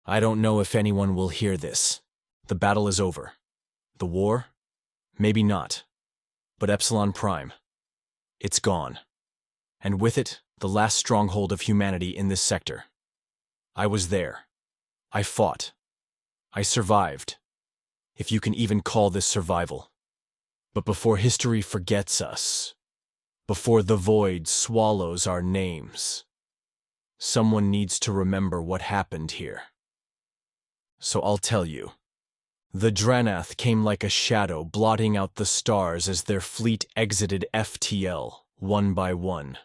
I don't know if anyone will hear this. The battle is over. The war? Maybe not. But Epsilon Prime. It's gone. And with it, the last stronghold of humanity in this sector. I was there. I fought. I survived. If you can even call this survival. But before history forgets us, before the void swallows our names, someone needs to remember what happened here. So I'll tell you. The Dranath came like a shadow, blotting out the stars as their fleet exited FTL, one by one.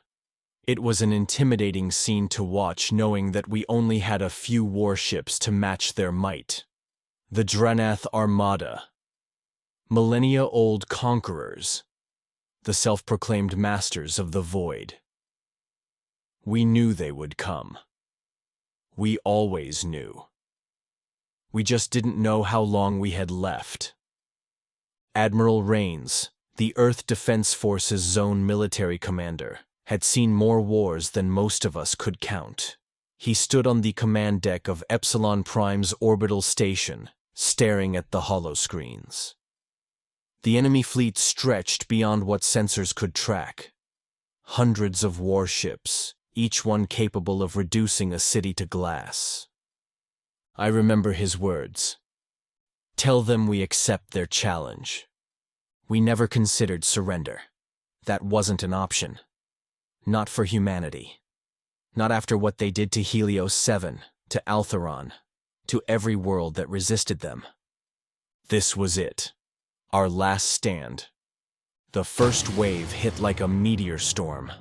It was an intimidating scene to watch, knowing that we only had a few warships to match their might. The Dranath Armada. Millennia-old conquerors. The self-proclaimed masters of the void. We knew they would come. We always knew. We just didn't know how long we had left. Admiral Rains, the Earth Defense Forces Zone military commander, had seen more wars than most of us could count. He stood on the command deck of Epsilon Prime's orbital station, staring at the holoscreens. The enemy fleet stretched beyond what sensors could track. Hundreds of warships, each one capable of reducing a city to glass. I remember his words. Tell them we accept their challenge. We never considered surrender. That wasn't an option. Not for humanity. Not after what they did to Helios 7, to Altheron, to every world that resisted them. This was it. Our last stand. The first wave hit like a meteor storm.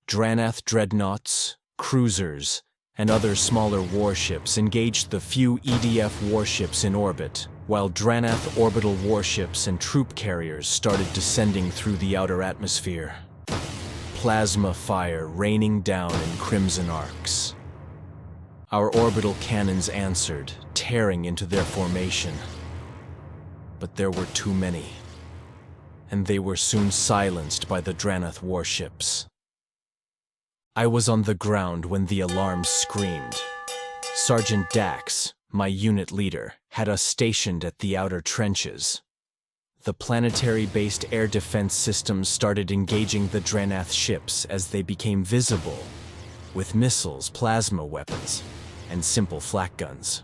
Dranath dreadnoughts, cruisers, and other smaller warships engaged the few EDF warships in orbit, while Dranath orbital warships and troop carriers started descending through the outer atmosphere. Plasma fire raining down in crimson arcs. Our orbital cannons answered, tearing into their formation. But there were too many, and they were soon silenced by the Dranath warships. I was on the ground when the alarm screamed. Sergeant Dax, my unit leader, had us stationed at the outer trenches. The planetary-based air defense systems started engaging the Dranath ships as they became visible, with missiles, plasma weapons, and simple flak guns.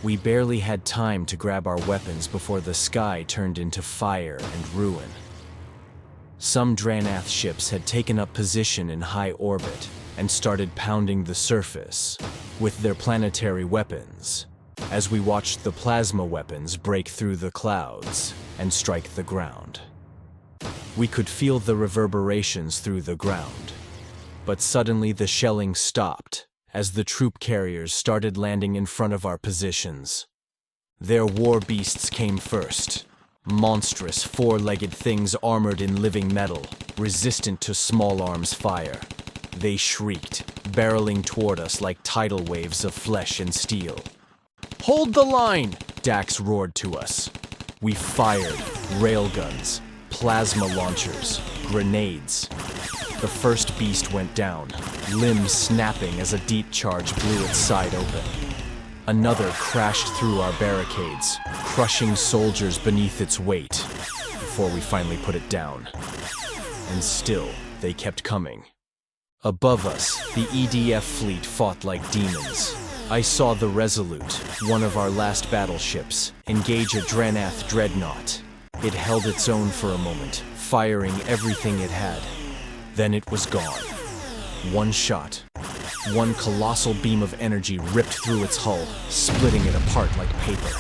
We barely had time to grab our weapons before the sky turned into fire and ruin. Some Dranath ships had taken up position in high orbit and started pounding the surface with their planetary weapons, as we watched the plasma weapons break through the clouds and strike the ground. We could feel the reverberations through the ground, but suddenly the shelling stopped as the troop carriers started landing in front of our positions. Their war beasts came first. Monstrous, four-legged things armored in living metal, resistant to small arms fire. They shrieked, barreling toward us like tidal waves of flesh and steel. "Hold the line!" Dax roared to us. We fired railguns, plasma launchers, grenades. The first beast went down, limbs snapping as a deep charge blew its side open. Another crashed through our barricades, crushing soldiers beneath its weight, before we finally put it down. And still, they kept coming. Above us, the EDF fleet fought like demons. I saw the Resolute, one of our last battleships, engage a Dranath dreadnought. It held its own for a moment, firing everything it had. Then it was gone. One shot. One colossal beam of energy ripped through its hull, splitting it apart like paper.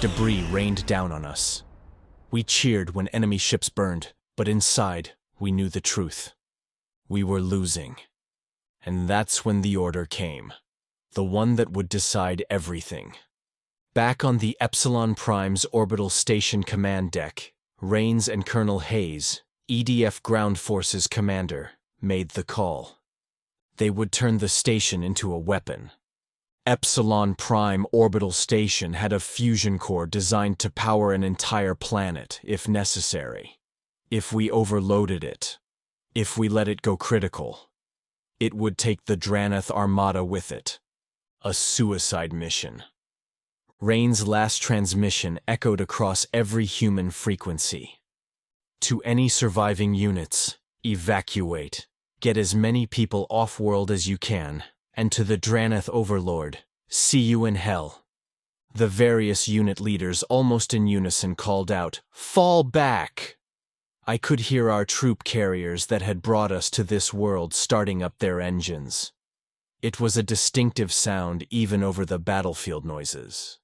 Debris rained down on us. We cheered when enemy ships burned, but inside, we knew the truth. We were losing. And that's when the order came. The one that would decide everything. Back on the Epsilon Prime's orbital station command deck, Rains and Colonel Hayes, EDF Ground Forces commander, made the call. They would turn the station into a weapon. Epsilon Prime orbital station had a fusion core designed to power an entire planet, if necessary. If we overloaded it, if we let it go critical, it would take the Dranath Armada with it. A suicide mission. Rain's last transmission echoed across every human frequency. To any surviving units, evacuate. Get as many people off-world as you can. And to the Dranath Overlord, see you in hell. The various unit leaders almost in unison called out, "Fall back!" I could hear our troop carriers that had brought us to this world starting up their engines. It was a distinctive sound even over the battlefield noises.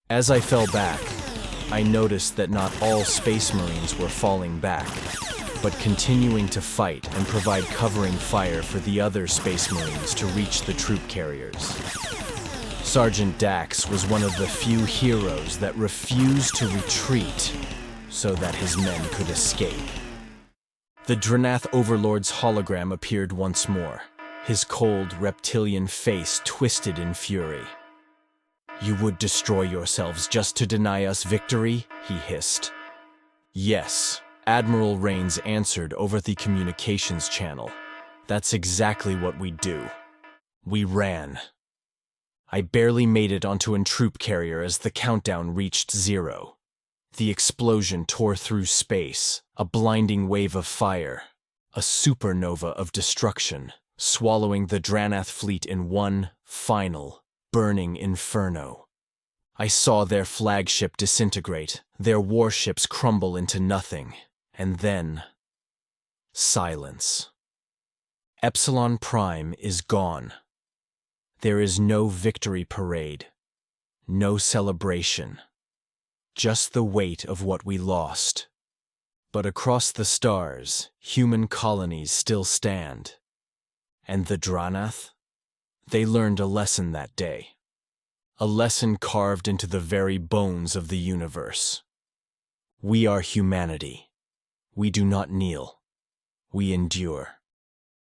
As I fell back, I noticed that not all Space Marines were falling back, but continuing to fight and provide covering fire for the other Space Marines to reach the troop carriers. Sergeant Dax was one of the few heroes that refused to retreat so that his men could escape. The Dranath Overlord's hologram appeared once more, his cold reptilian face twisted in fury. "You would destroy yourselves just to deny us victory?" he hissed. "Yes," Admiral Rains answered over the communications channel. "That's exactly what we do." We ran. I barely made it onto a troop carrier as the countdown reached 0. The explosion tore through space, a blinding wave of fire, a supernova of destruction, swallowing the Dranath fleet in one final, burning inferno. I saw their flagship disintegrate, their warships crumble into nothing, and then silence. Epsilon Prime is gone. There is no victory parade, no celebration, just the weight of what we lost. But across the stars, human colonies still stand. And the Dranath? They learned a lesson that day. A lesson carved into the very bones of the universe. We are humanity. We do not kneel. We endure.